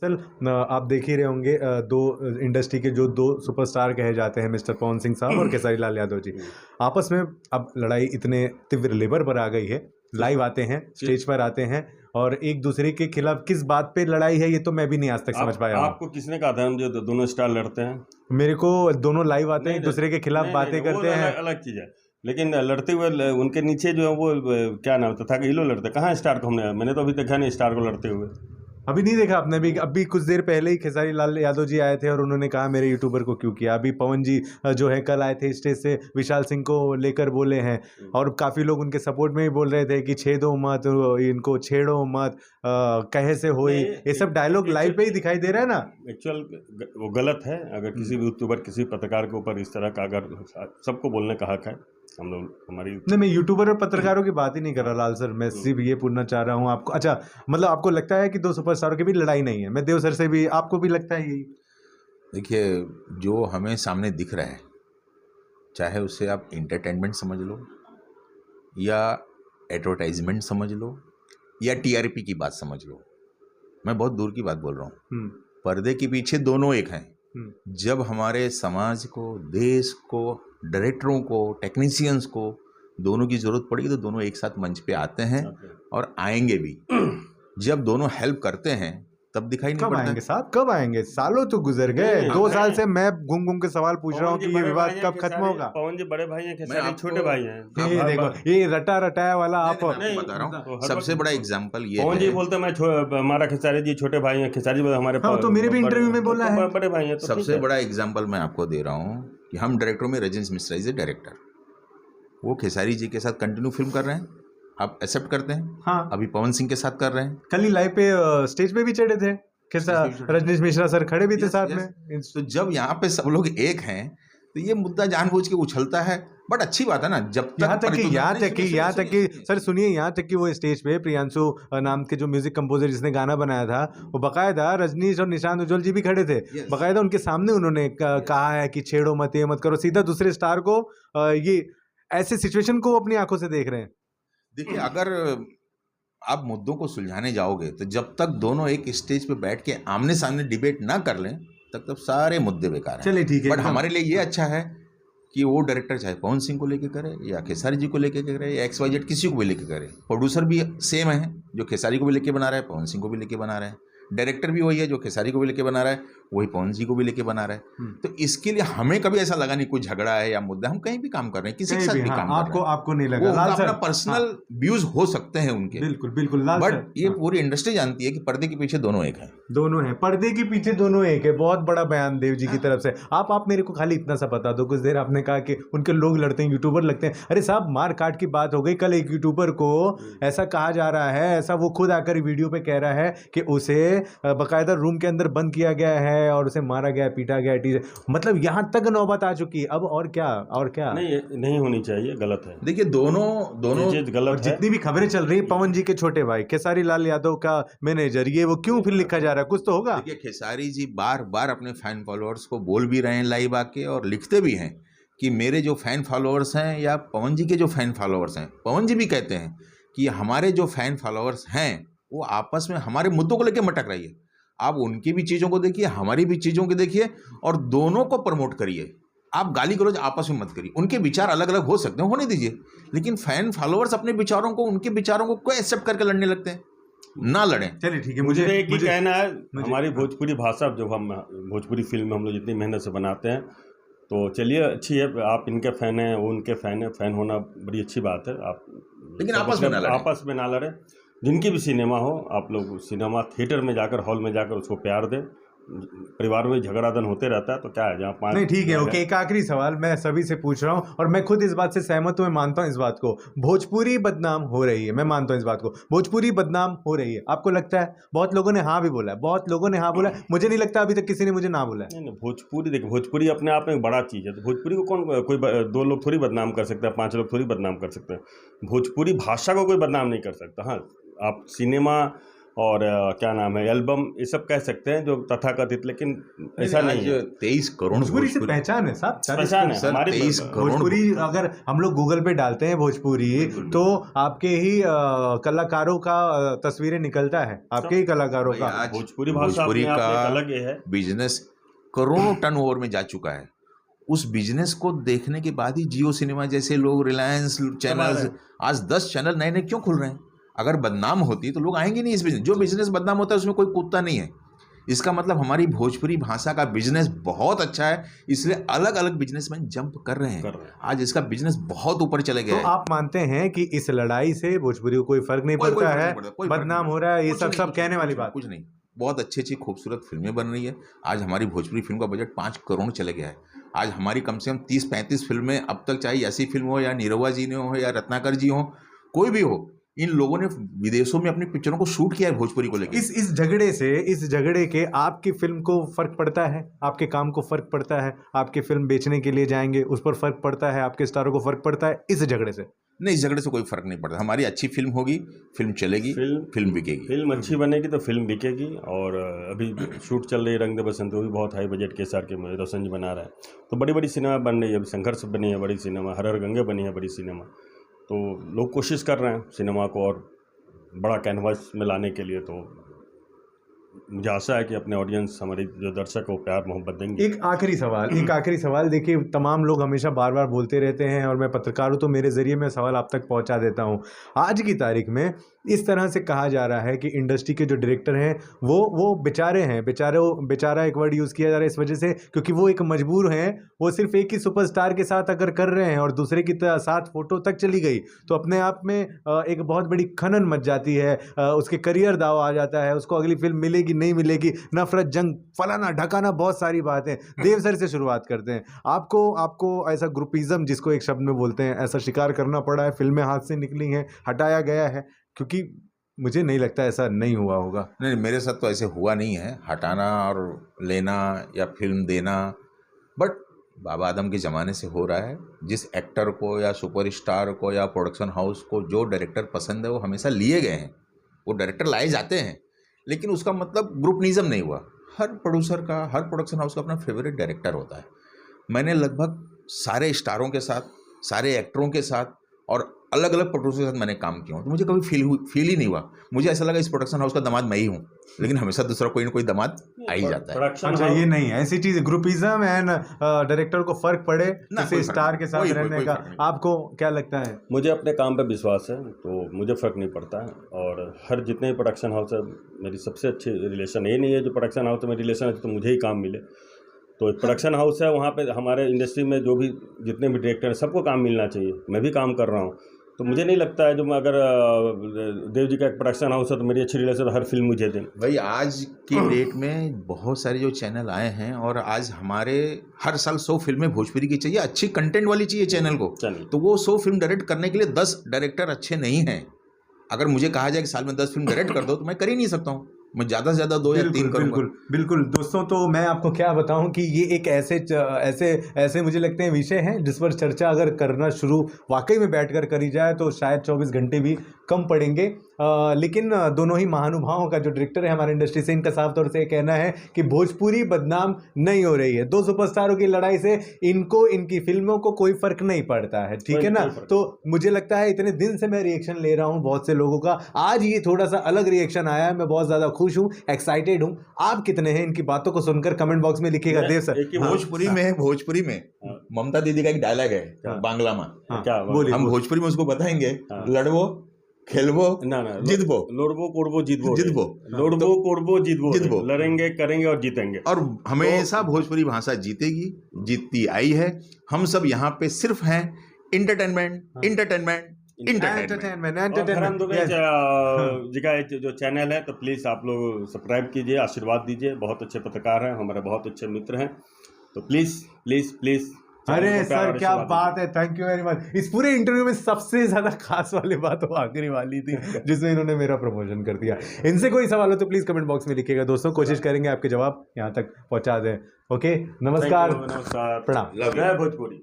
Sir आप देख ही रहे होंगे दो इंडस्ट्री के जो दो सुपरस्टार कहे जाते हैं मिस्टर पवन सिंह साहब और खेसारी लाल यादव जी आपस में अब लड़ाई इतने तीव्र लेवल पर आ गई है। लाइव आते हैं, स्टेज पर आते हैं और एक दूसरे के खिलाफ किस बात पे लड़ाई है ये तो मैं भी नहीं आज तक समझ पाया हूँ। आपको किसने कहा था जो दोनों स्टार लड़ते हैं? मेरे को दोनों लाइव आते हैं, एक दूसरे के खिलाफ बातें करते हैं। अलग चीज है, लेकिन लड़ते हुए उनके नीचे जो है वो क्या नाम था कि हीरो लड़ते कहाँ स्टार को मैंने तो अभी देखा नहीं स्टार को लड़ते हुए। अभी नहीं देखा आपने? अभी कुछ देर पहले ही खेसारी लाल यादव जी आए थे और उन्होंने कहा मेरे यूट्यूबर को क्यों किया। अभी पवन जी जो है कल आए थे स्टेज से, विशाल सिंह को लेकर बोले हैं और काफ़ी लोग उनके सपोर्ट में भी बोल रहे थे कि छेदो मत, इनको छेड़ो मत, कहे से होई, ये सब डायलॉग लाइव पे ही दिखाई दे रहा है ना। एक्चुअल वो गलत है। अगर किसी भी यूट्यूबर किसी पत्रकार के ऊपर इस तरह का, अगर सबको बोलने का हक है, हम लोग हमारी नहीं, मैं यूट्यूबर और पत्रकारों की बात ही नहीं कर रहा लाल सर। मैं सिर्फ ये पूछना चाह रहा हूँ आपको, अच्छा मतलब आपको लगता है कि दो सुपरस्टारों की भी लड़ाई नहीं है? मैं देव सर से भी, आपको भी लगता है यही? देखिए, जो हमें सामने दिख रहा है, चाहे उसे आप इंटरटेनमेंट समझ लो या एडवर्टाइजमेंट समझ लो या टीआरपी की बात समझ लो, मैं बहुत दूर की बात बोल रहा हूँ। पर्दे के पीछे दोनों एक हैं। जब हमारे समाज को, देश को, डायरेक्टरों को, टेक्नीशियंस को दोनों की ज़रूरत पड़ेगी तो दोनों एक साथ मंच पे आते हैं और आएंगे भी। जब दोनों हेल्प करते हैं तब दिखाई नहीं पड़ता। कब आएंगे साहब, कब आएंगे? सालों तो गुजर गए, 2 साल से मैं घूम घूम के सवाल पूछ रहा हूँ कि ये विवाद कब खत्म होगा। पवन जी बड़े भाई हैं, खेसारी छोटे भाई हैं। ये देखो, ये रटा रटाया वाला आप बता रहा हूँ। सबसे बड़ा एग्जांपल ये पवन जी बोलते मैं हमारा खेसारी जी छोटे भाई हैं, खेसारी जी हमारे तो मेरे भी इंटरव्यू में बोला है बड़े भाई हैं। सबसे बड़ा एग्जाम्पल मैं आपको दे रहा हूँ कि हम डायरेक्टरों में Rajneesh Mishra is a director, वो खेसारी जी के साथ कंटिन्यू फिल्म कर रहे हैं, आप एक्सेप्ट करते हैं? हाँ, अभी पवन सिंह के साथ कर रहे हैं। कल ही लाइव पे स्टेज पे भी चढ़े थे, रजनीश मिश्रा सर खड़े भी थे साथ में। तो जब यहाँ पे सब लोग एक हैं तो ये मुद्दा जानबूझ के उछलता है, बट अच्छी बात है ना। जब तक यहाँ तक कि सर सुनिए, यहाँ तक कि वो स्टेज पे प्रियांशु नाम के जो म्यूजिक कंपोजर जिसने गाना बनाया था, वो बकायदा रजनीश और निशांत उज्ज्वल जी भी खड़े थे। बकायदा उनके सामने उन्होंने कहा है कि छेड़ो मत, ये मत करो। सीधा दूसरे स्टार को ये ऐसे सिचुएशन को अपनी आंखों से देख रहे हैं। देखिए, अगर आप मुद्दों को सुलझाने जाओगे तो जब तक दोनों एक स्टेज पे बैठ के आमने सामने डिबेट ना कर लें तब सारे मुद्दे बेकार हैं। चलिए ठीक है, बट हमारे लिए ये अच्छा है कि वो डायरेक्टर चाहे पवन सिंह को लेके करे या खेसारी जी को लेके करे या XYZ किसी को भी लेके करे, प्रोड्यूसर भी सेम है, जो खेसारी को भी लेके बना रहा है पवन सिंह को भी लेके बना रहा है, डायरेक्टर भी वही है, जो खेसारी को भी लेके बना रहा है वही पवन जी को भी लेके बना रहा है। तो इसके लिए हमें कभी ऐसा लगा नहीं कोई झगड़ा है या मुद्दा, हम कहीं भी काम कर रहे हैं, किसी के साथ भी काम कर रहे हैं। आपको नहीं लगा? अपना पर्सनल व्यूज हो सकते हैं उनके, बिल्कुल बट ये पूरी इंडस्ट्री जानती है कि पर्दे के पीछे दोनों एक हैं। दोनों हैं, पर्दे के पीछे दोनों एक है। बहुत बड़ा बयान देव जी की तरफ से। आप मेरे को खाली इतना सा बता दो, कुछ देर आपने कहा कि उनके लोग लड़ते हैं, यूट्यूबर लगते हैं। अरे साहब, मार काट की बात हो गई। कल एक यूट्यूबर को ऐसा कहा जा रहा है, ऐसा वो खुद आकर वीडियो पे कह रहा है कि उसे बाकायदा रूम के अंदर बंद किया गया है और उसे मारा गया, पीटा गया, मतलब यहाँ तक नौबत आ चुकी है। अब और क्या नहीं होनी चाहिए, गलत है। देखिए, दोनों चीज गलत है। जितनी भी खबरें चल रही है, पवन जी के छोटे भाई खेसारी लाल यादव का मैनेजर, ये वो क्यों फिर लिखा जा रहा है? कुछ तो होगा। देखिए, खेसारी जी बार बार अपने फैन फॉलोअर्स को बोल भी रहे हैं लाइव आके, और लिखते भी हैं कि मेरे जो फैन फॉलोअर्स हैं या पवन जी के जो फैन फॉलोअर्स हैं, पवन जी भी कहते हैं कि हमारे जो फैन फॉलोअर्स हैं वो आपस में हमारे मुद्दों को लेकर मटक रही है। आप उनकी भी चीज़ों को देखिए, हमारी भी चीज़ों को देखिए और दोनों को प्रमोट करिए। आप गाली गलौज आपस में मत करिए। उनके विचार अलग अलग हो सकते हैं, होने दीजिए, लेकिन फैन फॉलोअर्स अपने विचारों को, उनके विचारों को कोई एक्सेप्ट करके लड़ने लगते हैं, ना लड़ें। चलिए ठीक है, मुझे एक ही कहना है, हमारी भोजपुरी भाषा, जब हम भोजपुरी फिल्म हम लोग जितनी मेहनत से बनाते हैं, तो चलिए अच्छी है, आप इनके फ़ैन हैं, वो उनके फ़ैन है, फ़ैन होना बड़ी अच्छी बात है। आप लेकिन आपस में ना लड़ें। जिनकी भी सिनेमा हो, आप लोग सिनेमा थिएटर में जाकर, हॉल में जाकर उसको प्यार दें। परिवार में झगड़ाधन होते रहता है तो क्या है, जहाँ 5 नहीं ठीक है, ओके। एक आखिरी सवाल मैं सभी से पूछ रहा हूँ और मैं खुद इस बात से सहमत हूँ, मैं मानता हूँ इस बात को, भोजपुरी बदनाम हो रही है। मैं मानता हूँ इस बात को, भोजपुरी बदनाम हो रही है। आपको लगता है? बहुत लोगों ने हाँ भी बोला है, बहुत लोगों ने हाँ बोला है। मुझे नहीं लगता अभी तक किसी ने मुझे ना बोला है। नहीं, भोजपुरी देखिए, भोजपुरी अपने आप में एक बड़ा चीज़ है। तो भोजपुरी को कोई 2 लोग थोड़ी बदनाम कर सकते हैं, 5 लोग थोड़ी बदनाम कर सकते हैं। भोजपुरी भाषा को कोई बदनाम नहीं कर सकता। हाँ, आप सिनेमा और क्या नाम है, एल्बम, ये सब कह सकते हैं जो तथाकथित, लेकिन ऐसा नहीं है। 23 करोड़ भोजपुरी से पहचान है साहब, पहचान है सर, हमारी 23 करोड़ भोजपुरी अगर हम लोग गूगल पे डालते हैं भोजपुरी तो आपके ही कलाकारों का तस्वीरें निकलता है, आपके ही कलाकारों भाई, का। आज भोजपुरी भाषा भोजपुरी अपने आप में का एक अलग है। बिजनेस करोड़ों टर्न ओवर में जा चुका है। उस बिजनेस को देखने के बाद ही जियो सिनेमा जैसे लोग, रिलायंस चैनल्स, आज 10 चैनल नए नए क्यों खुल रहे हैं? अगर बदनाम होती तो लोग आएंगे नहीं इस बिजनेस। जो बिजनेस बदनाम होता है उसमें कोई कूदता नहीं है। इसका मतलब हमारी भोजपुरी भाषा का बिजनेस बहुत अच्छा है, इसलिए अलग अलग बिजनेसमैन जंप कर रहे हैं। आज इसका बिजनेस बहुत ऊपर चले गया तो है। आप मानते हैं कि इस लड़ाई से भोजपुरी को कोई फर्क नहीं पड़ता है, बदनाम हो रहा है, ये सब कहने वाली बात? कुछ नहीं, बहुत अच्छी अच्छी खूबसूरत फिल्में बन रही है। आज हमारी भोजपुरी फिल्म का बजट 5 करोड़ चले गया है। आज हमारी कम से कम 30-35 फिल्में अब तक, चाहे ऐसी फिल्म हो या नीरवा जी ने हो या रत्नाकर जी हो, कोई भी हो, इन लोगों ने विदेशों में अपनी पिक्चरों को शूट किया है भोजपुरी को लेकर। इस झगड़े के आपकी फिल्म को फर्क पड़ता है, आपके काम को फर्क पड़ता है, आपकी फिल्म बेचने के लिए जाएंगे उस पर फर्क पड़ता है, आपके स्टारों को फर्क पड़ता है इस झगड़े से? नहीं, इस झगड़े से कोई फर्क नहीं पड़ता। हमारी अच्छी फिल्म होगी, फिल्म चलेगी, फिल्म बिकेगी। फिल्म अच्छी बनेगी तो फिल्म बिकेगी। और अभी शूट चल रही है रंग दे बसंत, वो भी बहुत हाई बजट के साथ के रोशन जी बना रहा है। तो बड़ी बड़ी सिनेमा बन रही है, अभी संघर्ष बनी है बड़ी सिनेमा, हर हर गंगे बनी है बड़ी सिनेमा। तो लोग कोशिश कर रहे हैं सिनेमा को और बड़ा कैनवास में लाने के लिए। तो मुझे आशा है कि अपने ऑडियंस, हमारे जो दर्शक को प्यार मोहब्बत देंगे। एक आखिरी सवाल देखिए, तमाम लोग हमेशा बार बार बोलते रहते हैं और मैं पत्रकार हूँ तो मेरे ज़रिए मैं सवाल आप तक पहुँचा देता हूँ। आज की तारीख में इस तरह से कहा जा रहा है कि इंडस्ट्री के जो डायरेक्टर हैं वो बेचारा एक वर्ड यूज़ किया जा रहा है इस वजह से क्योंकि वो एक मजबूर हैं। वो सिर्फ एक ही सुपरस्टार के साथ अगर कर रहे हैं और दूसरे की साथ फोटो तक चली गई तो अपने आप में एक बहुत बड़ी खनन मच जाती है, उसके करियर दाव आ जाता है, उसको अगली फिल्म मिलेगी नहीं मिलेगी, नफरत, जंग, फलाना ढकाना, बहुत सारी बातें। देव सर से शुरुआत करते हैं। आपको ऐसा ग्रुपिज्म जिसको एक शब्द में बोलते हैं, ऐसा शिकार करना पड़ा है, फिल्में हाथ से निकली हैं, हटाया गया है? क्योंकि मुझे नहीं लगता ऐसा नहीं हुआ होगा। नहीं, मेरे साथ तो ऐसे हुआ नहीं है, हटाना और लेना या फिल्म देना। बट बाबा आदम के ज़माने से हो रहा है। जिस एक्टर को या सुपरस्टार को या प्रोडक्शन हाउस को जो डायरेक्टर पसंद है वो हमेशा लिए गए हैं, वो डायरेक्टर लाए जाते हैं। लेकिन उसका मतलब ग्रुपनिज़म नहीं हुआ। हर प्रोड्यूसर का, हर प्रोडक्शन हाउस का अपना फेवरेट डायरेक्टर होता है। मैंने लगभग सारे स्टारों के साथ, सारे एक्टरों के साथ और अलग अलग प्रोड्यूसर के साथ मैंने काम किया हूँ, तो मुझे कभी फील ही नहीं हुआ। मुझे ऐसा लगा इस प्रोडक्शन हाउस का दामाद मैं ही हूँ, लेकिन हमेशा दूसरा कोई ना कोई दामाद आ ही जाता है। अच्छा, ये नहीं है ऐसी चीज़, ग्रुपिज्म एंड डायरेक्टर को फर्क पड़े किसी स्टार के साथ रहने का, आपको क्या लगता है? मुझे अपने काम पे विश्वास है तो मुझे फ़र्क नहीं पड़ता है। और हर जितने भी प्रोडक्शन हाउस है, मेरी सबसे अच्छी रिलेशन, ये नहीं है जो प्रोडक्शन हाउस में रिलेशन है तो मुझे ही काम मिले। तो एक प्रोडक्शन हाउस है, वहाँ पे हमारे इंडस्ट्री में जो भी जितने भी डायरेक्टर हैं सबको काम मिलना चाहिए। मैं भी काम कर रहा हूँ, तो मुझे नहीं लगता है जो मैं, अगर देव जी का एक प्रोडक्शन हाउस है तो मेरी अच्छी रिलेशन, हर फिल्म मुझे दें। भाई आज की डेट में बहुत सारे जो चैनल आए हैं और आज हमारे हर साल 100 फिल्में भोजपुरी की चाहिए, अच्छी कंटेंट वाली चाहिए चैनल को। तो वो 100 फिल्म डायरेक्ट करने के लिए 10 डायरेक्टर अच्छे नहीं हैं। अगर मुझे कहा जाए कि साल में 10 फिल्म डायरेक्ट कर दो तो मैं कर ही नहीं सकता हूँ। मैं ज़्यादा से ज़्यादा 2 या 3 करूँगा। बिल्कुल दोस्तों, तो मैं आपको क्या बताऊं कि ये एक ऐसे मुझे लगते हैं विषय हैं जिस पर चर्चा अगर करना शुरू वाकई में बैठकर करी जाए तो शायद 24 घंटे भी कम पड़ेंगे। लेकिन दोनों ही महानुभावों का जो डायरेक्टर है हमारे इंडस्ट्री से, इनका साफ तौर से कहना है कि भोजपुरी बदनाम नहीं हो रही है। 2 सुपरस्टारों की लड़ाई से इनको, इनकी फिल्मों को कोई फर्क नहीं पड़ता है, ठीक है ना? तो मुझे लगता है इतने दिन से मैं रिएक्शन ले रहा हूँ बहुत से लोगों का, आज ये थोड़ा सा अलग रिएक्शन आया है। मैं बहुत ज़्यादा खुश हूँ, एक्साइटेड हूँ। आप कितने हैं इनकी बातों को सुनकर? कमेंट बॉक्स में लिखिएगा। देव सर, भोजपुरी में ममता दीदी का एक डायलॉग है बांग्ला में, क्या हम भोजपुरी में उसको बताएंगे, लड़वो खेलबो ना जितबो, लोड़बो कोड़बो जितबो, लोड़बो कोड़बो जितबो, लड़ेंगे करेंगे और जीतेंगे। और हमेशा भोजपुरी भाषा जीतेगी, जीतती आई है। हम सब यहाँ पे सिर्फ हैं एंटरटेनमेंट जी का जो चैनल है, तो प्लीज़ आप लोग सब्सक्राइब कीजिए, आशीर्वाद दीजिए। बहुत अच्छे पत्रकार हैं, हमारे बहुत अच्छे मित्र हैं, तो प्लीज़। अरे सर, क्या बात है, थैंक यू वेरी मच। इस पूरे इंटरव्यू में सबसे ज्यादा खास वाली बात वो आखिरी वाली थी जिसमें इन्होंने मेरा प्रमोशन कर दिया। इनसे कोई सवाल हो तो प्लीज कमेंट बॉक्स में लिखिएगा दोस्तों, कोशिश करेंगे आपके जवाब यहाँ तक पहुँचा दें। ओके, नमस्कार, प्रणाम। जय भोजपुरी।